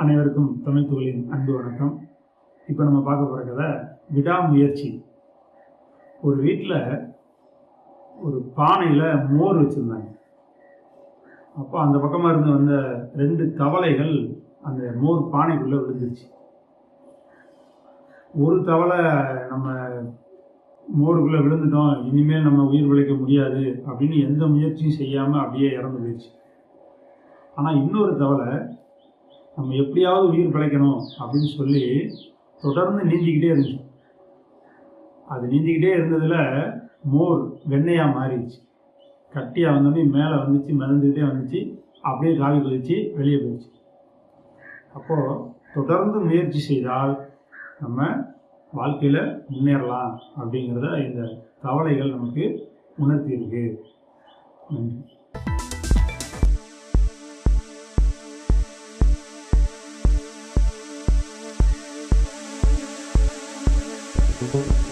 அனைவருக்கும் தமிழ் தோழின் அன்பு வணக்கம். இப்போ நம்ம பார்க்க போகிற கதை விடாமுயற்சி. ஒரு வீட்டில் ஒரு பானையில் மோர் வச்சுருந்தாங்க. அப்போ அந்த பக்கமாக இருந்து வந்த 2 தவளைகள் அந்த மோர் பானைக்குள்ளே விழுந்துருச்சு. ஒரு தவளை நம்ம மோருக்குள்ளே விழுந்துட்டோம், இனிமேல் நம்ம உயிர் பிழைக்க முடியாது அப்படின்னு எந்த முயற்சியும் செய்யாமல் அப்படியே இறந்து போயிடுச்சு. ஆனால் இன்னொரு தவளை நம்ம எப்படியாவது உயிர் பிழைக்கணும் அப்படின்னு சொல்லி தொடர்ந்து நீந்திக்கிட்டே இருந்துச்சு. அது நீந்திக்கிட்டே இருந்ததில் மோர் வெண்ணெயாக மாறிடுச்சு. கட்டியாக வந்தோடனே மேலே வந்துச்சு, மிதந்துக்கிட்டே வந்துச்சு, அப்படியே காவி குதிச்சு வெளியே போயிடுச்சு. அப்போது தொடர்ந்து முயற்சி செய்தால் நம்ம வாழ்க்கையில் முன்னேறலாம் அப்படிங்கிறத இந்த தவளைகள் நமக்கு உணர்த்தியிருக்கு. நன்றி. Thank you.